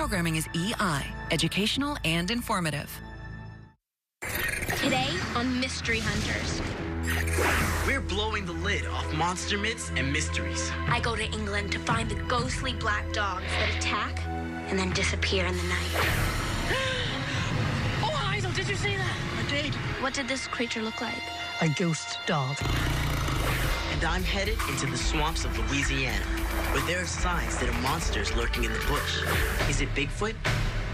programming is EI, educational and informative. Today on Mystery Hunters. We're blowing the lid off monster myths and mysteries. I go to England to find the ghostly black dogs that attack and then disappear in the night. Oh, Hazel, did you see that? I did. What did this creature look like? A ghost dog. And I'm headed into the swamps of Louisiana, where there are signs that a monster is lurking in the bush. Is it Bigfoot,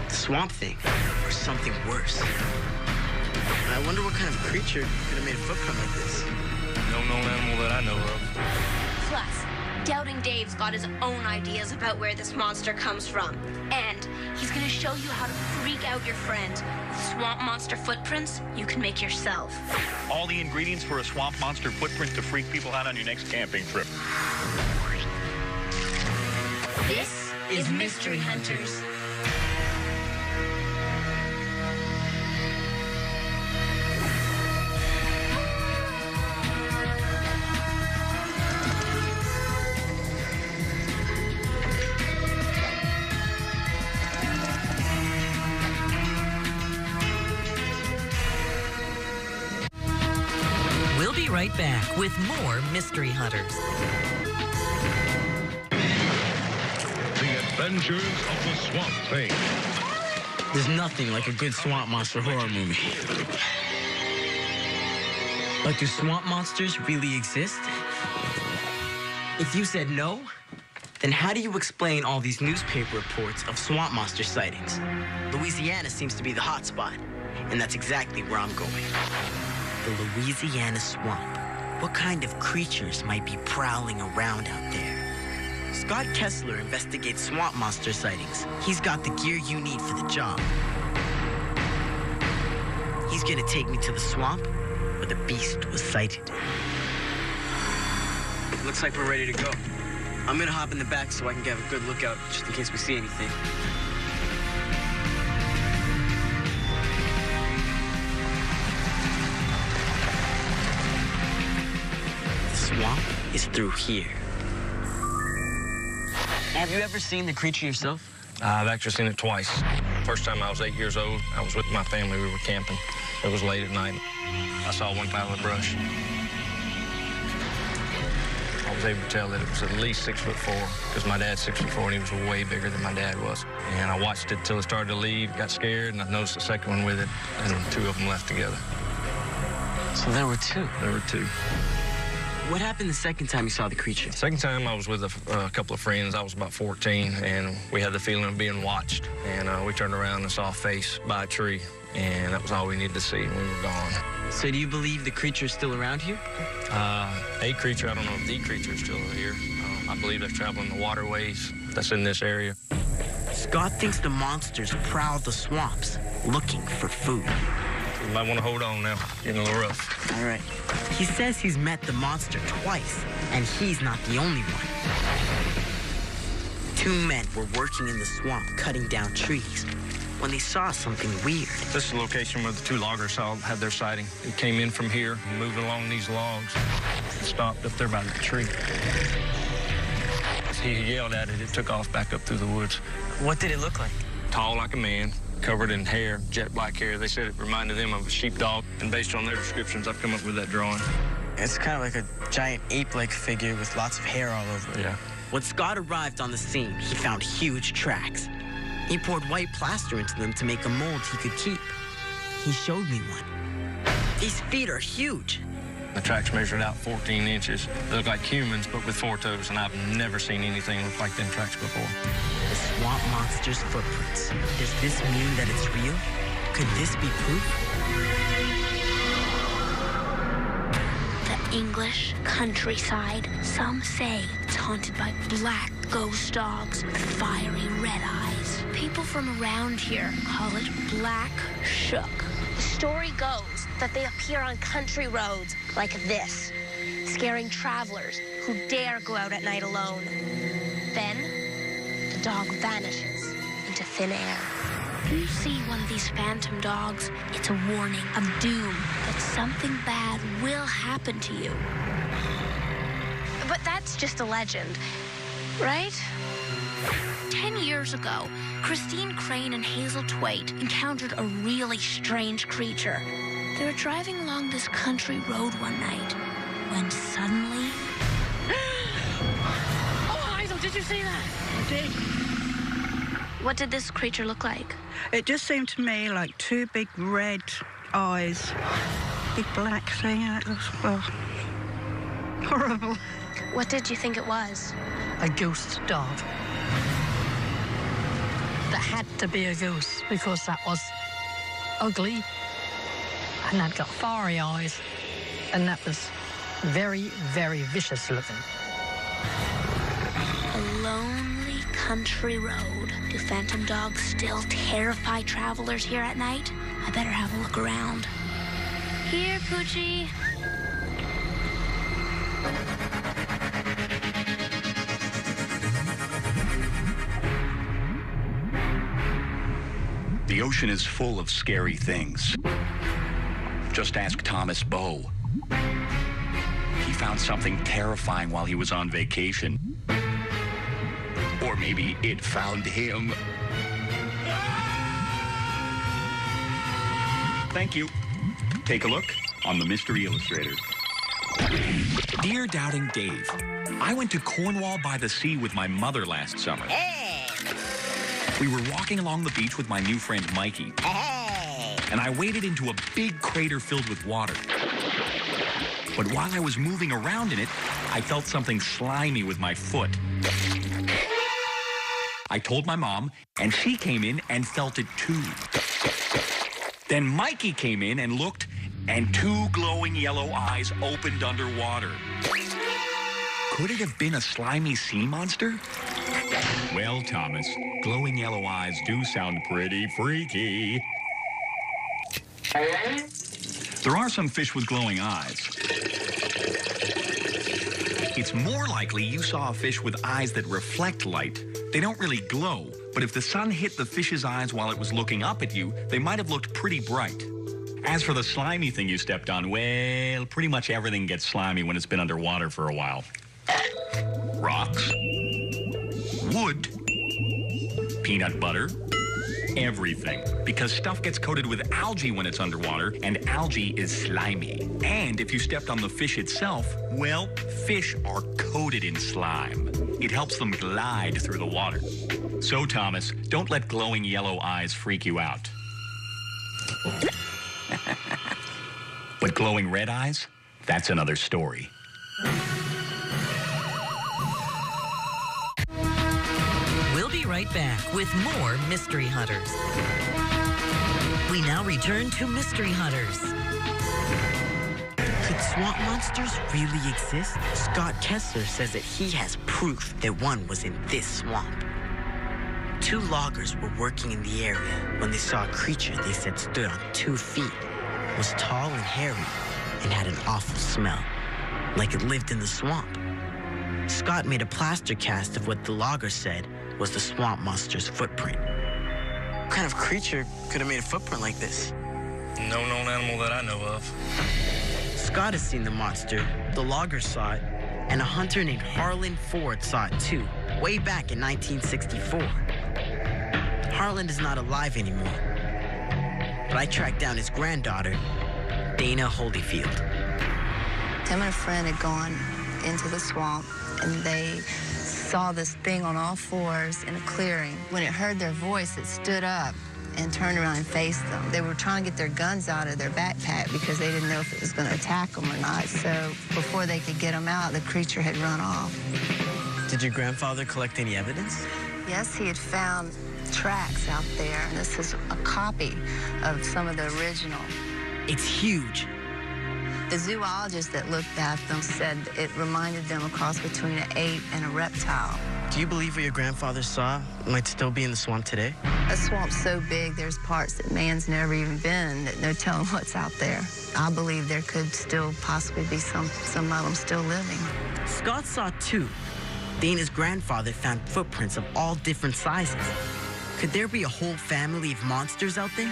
the swamp thing, or something worse? I wonder what kind of creature could have made a footprint like this. No known animal that I know of. Plus, Doubting Dave's got his own ideas about where this monster comes from. And he's gonna show you how to freak out your friends with swamp monster footprints you can make yourself. All the ingredients for a swamp monster footprint to freak people out on your next camping trip. This is Mystery Hunters. We'll be right back with more Mystery Hunters. The Adventures of the Swamp Thing. There's nothing like a good swamp monster horror movie. But do swamp monsters really exist? If you said no, then how do you explain all these newspaper reports of swamp monster sightings? Louisiana seems to be the hot spot, and that's exactly where I'm going. The Louisiana swamp. What kind of creatures might be prowling around out there? Scott Kessler investigates swamp monster sightings. He's got the gear you need for the job. He's gonna take me to the swamp where the beast was sighted. Looks like we're ready to go. I'm gonna hop in the back so I can get a good lookout just in case we see anything. The swamp is through here. Have you ever seen the creature yourself? I've actually seen it twice. First time I was 8 years old. I was with my family. We were camping. It was late at night. I saw one pile of brush. I was able to tell that it was at least 6'4", because my dad's 6'4", and he was way bigger than my dad was. And I watched it till it started to leave, got scared, and I noticed the second one with it, and two of them left together. So there were two? There were two. What happened the second time you saw the creature? Second time I was with a couple of friends. I was about 14, and we had the feeling of being watched. And we turned around and saw a face by a tree, and that was all we needed to see, and we were gone. So do you believe the creature is still around here? A creature, I don't know if the creature is still here. I believe they're traveling the waterways that's in this area. Scott thinks the monsters prowl the swamps looking for food. You might want to hold on now. Getting a little rough. All right. He says he's met the monster twice, and he's not the only one. Two men were working in the swamp cutting down trees when they saw something weird. This is the location where the two loggers had their sighting. It came in from here, moved along these logs, and stopped up there by the tree. He yelled at it. It took off back up through the woods. What did it look like? Tall like a man, covered in hair, jet black hair. They said it reminded them of a sheepdog, and based on their descriptions, I've come up with that drawing. It's kind of like a giant ape-like figure with lots of hair all over it. Yeah. When Scott arrived on the scene, he found huge tracks. He poured white plaster into them to make a mold he could keep. He showed me one. These feet are huge. The tracks measured out 14 inches. They look like humans, but with 4 toes, and I've never seen anything look like them tracks before. The swamp monster's footprints. Does this mean that it's real? Could this be proof? The English countryside. Some say it's haunted by black ghost dogs with fiery red eyes. People from around here call it Black Shook. The story goes that they appear on country roads like this, scaring travelers who dare go out at night alone. Then, the dog vanishes into thin air. If you see one of these phantom dogs, it's a warning of doom, that something bad will happen to you. But that's just a legend, right? 10 years ago, Christine Crane and Hazel Twait encountered a really strange creature. They were driving along this country road one night when suddenly... Oh, Hazel, did you see that? I did. What did this creature look like? It just seemed to me like two big red eyes. Big black thing. It was, well, horrible. What did you think it was? A ghost dog. That had to be a ghost because that was ugly and that got fiery eyes and that was very, very vicious looking. A lonely country road. Do phantom dogs still terrify travelers here at night? I better have a look around. Here, Poochie. The ocean is full of scary things. Just ask Thomas Bow. He found something terrifying while he was on vacation. Or maybe it found him. Thank you. Take a look on the Mystery Illustrator. Dear Doubting Dave, I went to Cornwall by the sea with my mother last summer. We were walking along the beach with my new friend Mikey. And I waded into a big crater filled with water. But while I was moving around in it, I felt something slimy with my foot. I told my mom, and she came in and felt it too. Then Mikey came in and looked, and two glowing yellow eyes opened underwater. Could it have been a slimy sea monster? Well, Thomas, glowing yellow eyes do sound pretty freaky. There are some fish with glowing eyes. It's more likely you saw a fish with eyes that reflect light. They don't really glow, but if the sun hit the fish's eyes while it was looking up at you, they might have looked pretty bright. As for the slimy thing you stepped on, well, pretty much everything gets slimy when it's been underwater for a while. Rocks, wood, peanut butter, everything. Because stuff gets coated with algae when it's underwater, and algae is slimy. And if you stepped on the fish itself, well, fish are coated in slime. It helps them glide through the water. So, Thomas, don't let glowing yellow eyes freak you out. But glowing red eyes? That's another story. We'll be right back with more Mystery Hunters. We now return to Mystery Hunters. Could swamp monsters really exist? Scott Kessler says that he has proof that one was in this swamp. Two loggers were working in the area when they saw a creature they said stood on 2 feet, was tall and hairy, and had an awful smell, like it lived in the swamp. Scott made a plaster cast of what the loggers said was the swamp monster's footprint. What kind of creature could have made a footprint like this? No known animal that I know of. Scott has seen the monster, the loggers saw it, and a hunter named Harlan Ford saw it too, way back in 1964. Harlan is not alive anymore, but I tracked down his granddaughter, Dana Holyfield. Tim and a friend had gone into the swamp, and they saw this thing on all fours in a clearing. When it heard their voice, it stood up and turned around and faced them. They were trying to get their guns out of their backpack because they didn't know if it was going to attack them or not. So before they could get them out, the creature had run off. Did your grandfather collect any evidence? Yes, he had found tracks out there, and this is a copy of some of the original. It's huge. The zoologist that looked at them said it reminded them a cross between an ape and a reptile. Do you believe what your grandfather saw might still be in the swamp today? A swamp's so big, there's parts that man's never even been, that no telling what's out there. I believe there could still possibly be some of them still living. Scott saw two. Dana's grandfather found footprints of all different sizes. Could there be a whole family of monsters out there?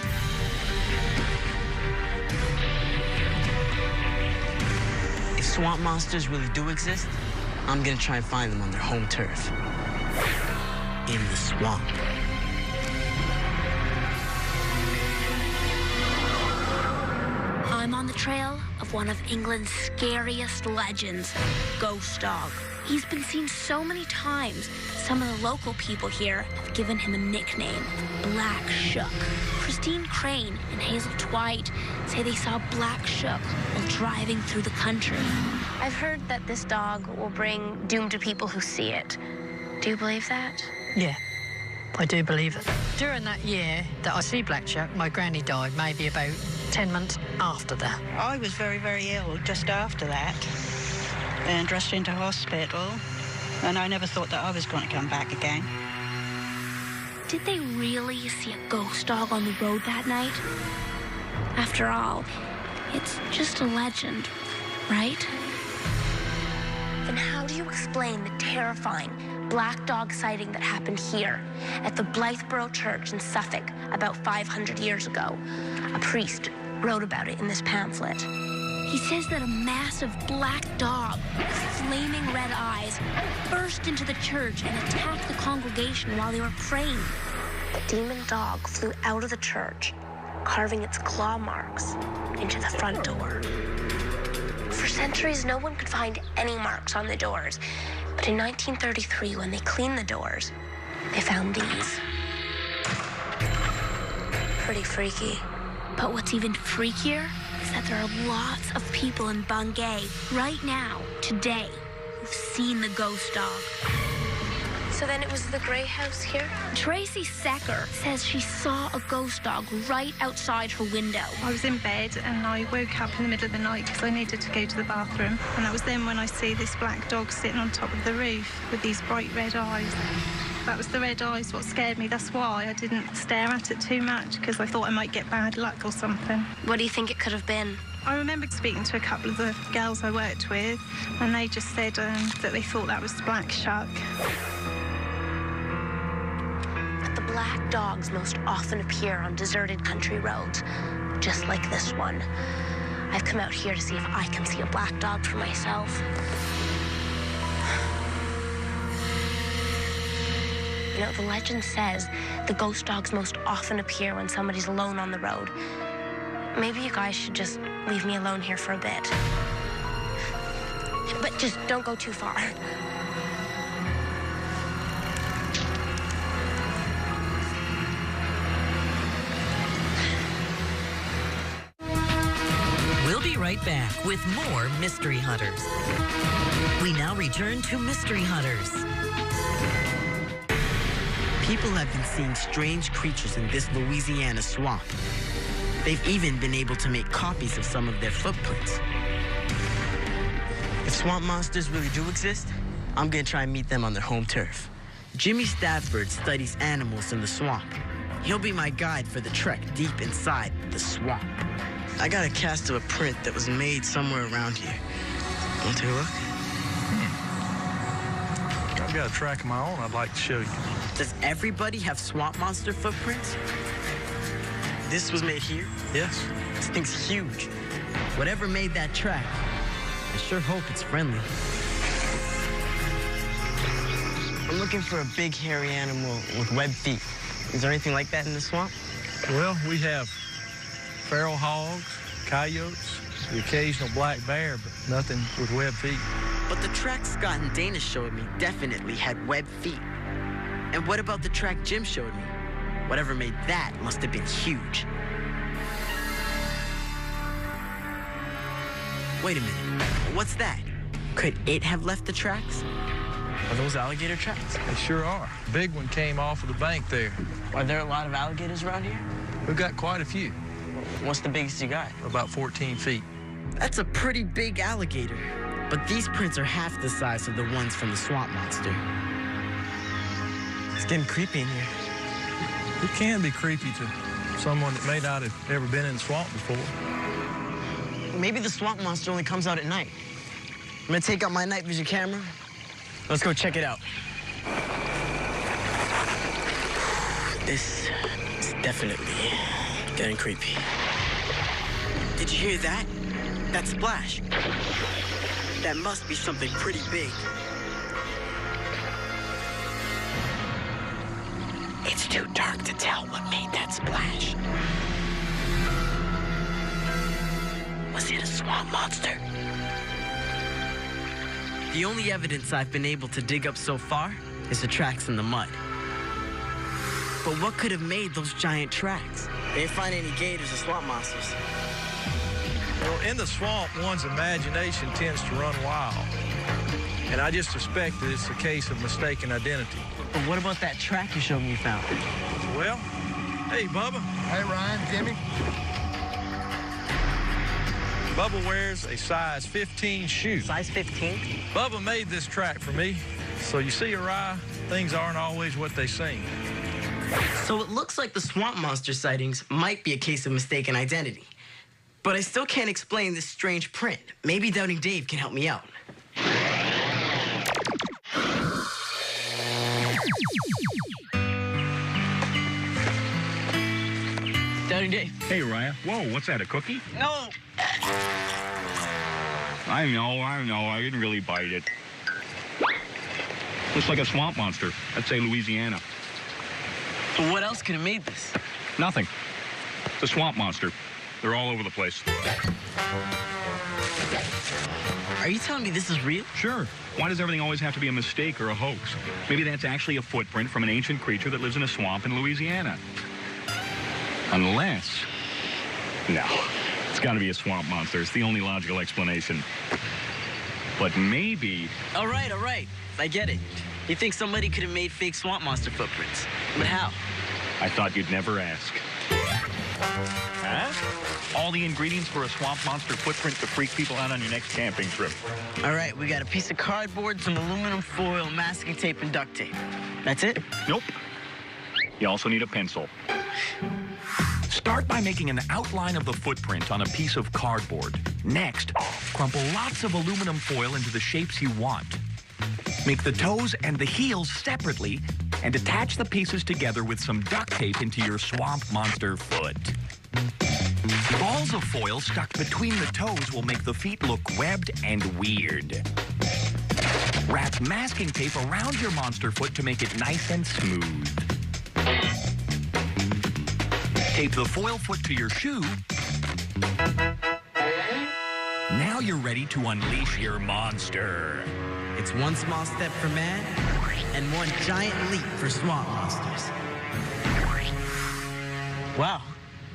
If swamp monsters really do exist, I'm gonna try and find them on their home turf. in the swamp. I'm on the trail of one of England's scariest legends, Ghost Dog. He's been seen so many times, some of the local people here have given him a nickname, Black Shook. Christine Crane and Hazel Twite say they saw Black Shook while driving through the country. I've heard that this dog will bring doom to people who see it. Do you believe that? Yeah, I do believe it. During that year that I see Black Shook, my granny died maybe about 10 months after that. I was very, very ill just after that and rushed into hospital, and I never thought that I was going to come back again. Did they really see a ghost dog on the road that night? After all, it's just a legend, right? Then how do you explain the terrifying black dog sighting that happened here at the Blytheborough Church in Suffolk about 500 years ago? A priest wrote about it in this pamphlet. He says that a massive black dog with flaming red eyes burst into the church and attacked the congregation while they were praying. The demon dog flew out of the church, carving its claw marks into the front door. For centuries, no one could find any marks on the doors. But in 1933, when they cleaned the doors, they found these. Pretty freaky. But what's even freakier is that there are lots of people in Bungay right now, today, who've seen the ghost dog. So then it was the grey house here? Tracy Secker says she saw a ghost dog right outside her window. I was in bed and I woke up in the middle of the night because I needed to go to the bathroom. And that was then when I see this black dog sitting on top of the roof with these bright red eyes. That was the red eyes what scared me. That's why I didn't stare at it too much, because I thought I might get bad luck or something. What do you think it could have been? I remember speaking to a couple of the girls I worked with, and they just said that they thought that was Black Shook. The black dogs most often appear on deserted country roads, just like this one. I've come out here to see if I can see a black dog for myself. You know, the legend says the ghost dogs most often appear when somebody's alone on the road. Maybe you guys should just leave me alone here for a bit. But just don't go too far. We'll be right back with more Mystery Hunters. We now return to Mystery Hunters. People have been seeing strange creatures in this Louisiana swamp. They've even been able to make copies of some of their footprints. If swamp monsters really do exist, I'm gonna try and meet them on their home turf. Jimmy Stafford studies animals in the swamp. He'll be my guide for the trek deep inside the swamp. I got a cast of a print that was made somewhere around here. Want to take a look? I've got a track of my own I'd like to show you. Does everybody have swamp monster footprints? This was made here? Yes. This thing's huge. Whatever made that track, I sure hope it's friendly. I'm looking for a big hairy animal with webbed feet. Is there anything like that in the swamp? Well, we have feral hogs, coyotes, the occasional black bear, but nothing with webbed feet. But the track Scott and Dana showed me definitely had webbed feet. And what about the track Jim showed me? Whatever made that must have been huge. Wait a minute, what's that? Could it have left the tracks? Are those alligator tracks? They sure are. Big one came off of the bank there. Are there a lot of alligators around here? We've got quite a few. What's the biggest you got? About 14 feet. That's a pretty big alligator. But these prints are half the size of the ones from the swamp monster. It's getting creepy in here. It can be creepy to someone that may not have ever been in the swamp before. Maybe the swamp monster only comes out at night. I'm gonna take out my night vision camera. Let's go check it out. This is definitely getting creepy. Did you hear that? That splash. That must be something pretty big. too dark to tell what made that splash. Was it a swamp monster? The only evidence I've been able to dig up so far is the tracks in the mud. But what could have made those giant tracks? They didn't find any gators or swamp monsters. Well, in the swamp, one's imagination tends to run wild. And I just suspect that it's a case of mistaken identity. But what about that track you showed me you found? Well, hey, Bubba. Hey, Ryan, Timmy. Bubba wears a size 15 shoe. Size 15? Bubba made this track for me. So you see, Araya, things aren't always what they seem. So it looks like the swamp monster sightings might be a case of mistaken identity. But I still can't explain this strange print. Maybe Doubting Dave can help me out. Doubting Dave. Hey, Araya. Whoa, what's that, a cookie? No! I know. I didn't really bite it. Looks like a swamp monster. I'd say Louisiana. But what else could have made this? Nothing. It's a swamp monster. They're all over the place. Are you telling me this is real? Sure. Why does everything always have to be a mistake or a hoax? Maybe that's actually a footprint from an ancient creature that lives in a swamp in Louisiana. Unless... No. It's got to be a swamp monster. It's the only logical explanation. But maybe... All right. I get it. You think somebody could have made fake swamp monster footprints. But how? I thought you'd never ask. Huh? All the ingredients for a swamp monster footprint to freak people out on your next camping trip. All right, we got a piece of cardboard, some aluminum foil, masking tape, and duct tape. That's it? Nope. You also need a pencil. Start by making an outline of the footprint on a piece of cardboard. Next, crumple lots of aluminum foil into the shapes you want. Make the toes and the heels separately and attach the pieces together with some duct tape into your swamp monster foot. Balls of foil stuck between the toes will make the feet look webbed and weird. Wrap masking tape around your monster foot to make it nice and smooth. Tape the foil foot to your shoe. Now you're ready to unleash your monster. It's one small step for man and one giant leap for swamp monsters. Wow,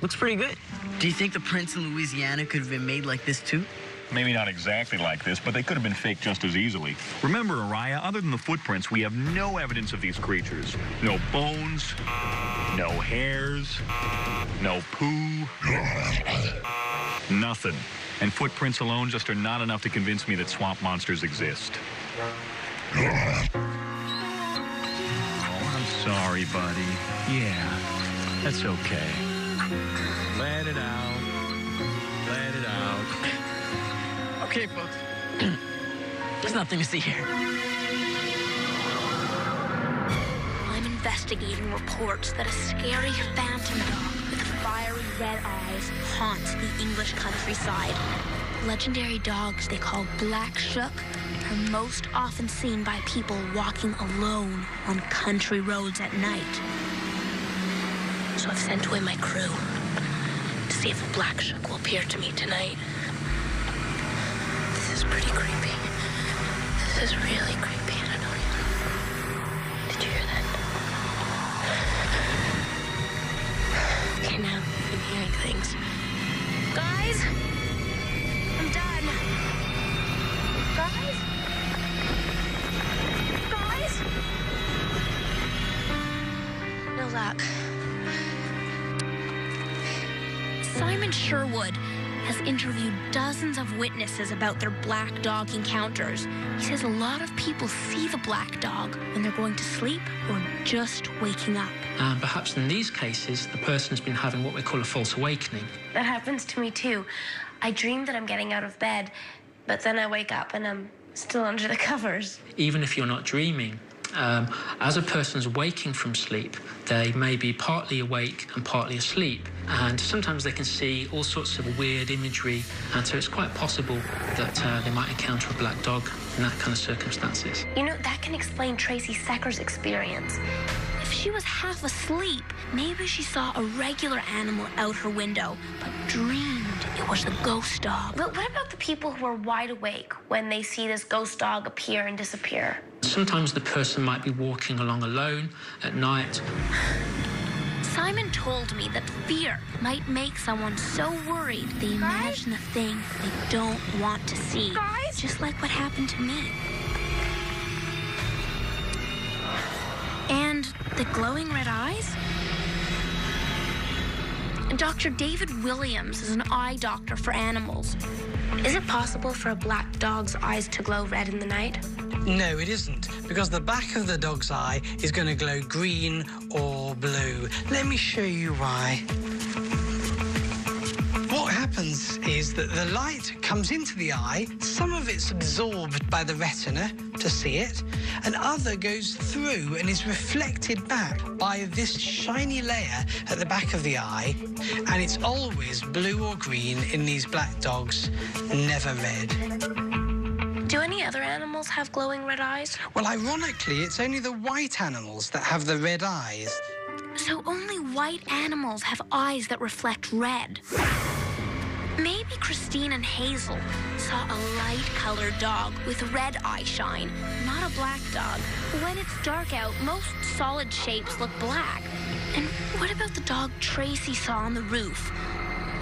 looks pretty good. Do you think the prints in Louisiana could have been made like this too? Maybe not exactly like this, but they could have been faked just as easily. Remember, Araya, other than the footprints, we have no evidence of these creatures. No bones, no hairs, no poo, nothing. And footprints alone just are not enough to convince me that swamp monsters exist. Oh, I'm sorry, buddy. Yeah, that's okay. Let it out. Let it out. Okay, folks. There's nothing to see here. I'm investigating reports that a scary phantom dog with fiery red eyes haunts the English countryside. Legendary dogs they call Black Shook are most often seen by people walking alone on country roads at night. So I've sent away my crew to see if a Black Shook will appear to me tonight. This is pretty creepy. This is really creepy. I don't know. Did you hear that? Okay, now I'm hearing things. Guys? I'm done. Guys? Guys? No luck. Simon Sherwood has interviewed dozens of witnesses about their black dog encounters. He says a lot of people see the black dog when they're going to sleep or just waking up. And perhaps in these cases, the person has been having what we call a false awakening. That happens to me too. I dream that I'm getting out of bed, but then I wake up and I'm still under the covers. Even if you're not dreaming, as a person's waking from sleep, they may be partly awake and partly asleep. And sometimes they can see all sorts of weird imagery. And so it's quite possible that they might encounter a black dog in that kind of circumstances. You know, that can explain Tracy Secker's experience. If she was half asleep, maybe she saw a regular animal out her window, but dreamed it was the ghost dog. But what about the people who are wide awake when they see this ghost dog appear and disappear? Sometimes the person might be walking along alone at night. Simon told me that fear might make someone so worried they imagine a thing they don't want to see. Guys? Just like what happened to me. And the glowing red eyes? Dr. David Williams is an eye doctor for animals. Is it possible for a black dog's eyes to glow red in the night? No, it isn't, because the back of the dog's eye is going to glow green or blue. Let me show you why. What happens is that the light comes into the eye, some of it's absorbed by the retina to see it, and other goes through and is reflected back by this shiny layer at the back of the eye, and it's always blue or green in these black dogs, never red. Do any other animals have glowing red eyes? Well, ironically, it's only the white animals that have the red eyes. So only white animals have eyes that reflect red. Maybe Christine and Hazel saw a light-colored dog with red eye shine, not a black dog. When it's dark out, most solid shapes look black. And what about the dog Tracy saw on the roof?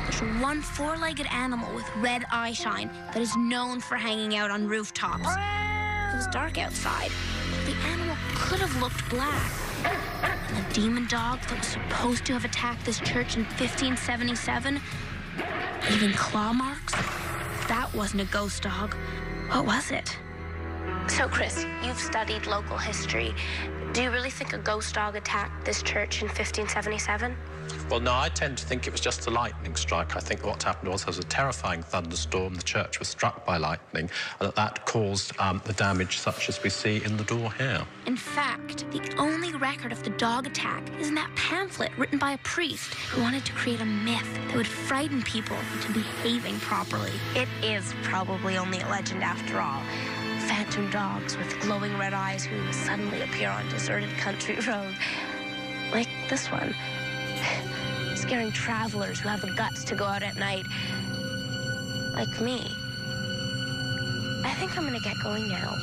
There's one four-legged animal with red eye shine that is known for hanging out on rooftops. It was dark outside. The animal could have looked black. And the demon dog that was supposed to have attacked this church in 1577, leaving claw marks, that wasn't a ghost dog. What was it? So, Chris, you've studied local history. Do you really think a ghost dog attacked this church in 1577? Well, no, I tend to think it was just a lightning strike. I think what happened was there was a terrifying thunderstorm, the church was struck by lightning, and that caused the damage such as we see in the door here. In fact, the only record of the dog attack is in that pamphlet written by a priest who wanted to create a myth that would frighten people into behaving properly. It is probably only a legend after all. Phantom dogs with glowing red eyes who suddenly appear on deserted country roads. Like this one. Scaring travelers who have the guts to go out at night. Like me. I think I'm gonna get going now.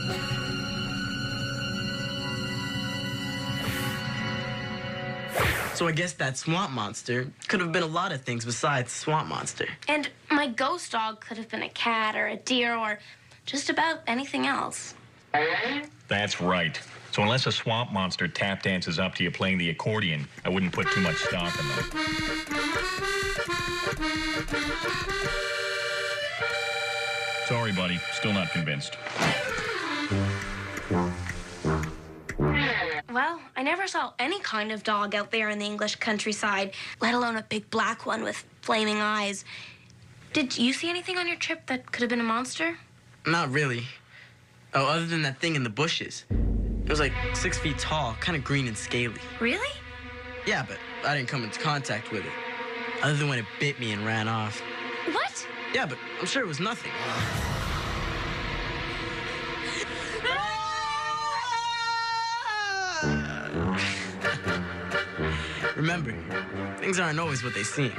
So I guess that swamp monster could have been a lot of things besides swamp monster. And my ghost dog could have been a cat or a deer or just about anything else. That's right. So unless a swamp monster tap dances up to you playing the accordion, I wouldn't put too much stock in that. Sorry, buddy. Still not convinced. Well, I never saw any kind of dog out there in the English countryside, let alone a big black one with flaming eyes. Did you see anything on your trip that could have been a monster? Not really. Oh, other than that thing in the bushes. It was like 6 feet tall, kind of green and scaly. Really? Yeah, but I didn't come into contact with it. Other than when it bit me and ran off. What? Yeah, but I'm sure it was nothing. Remember, things aren't always what they seem.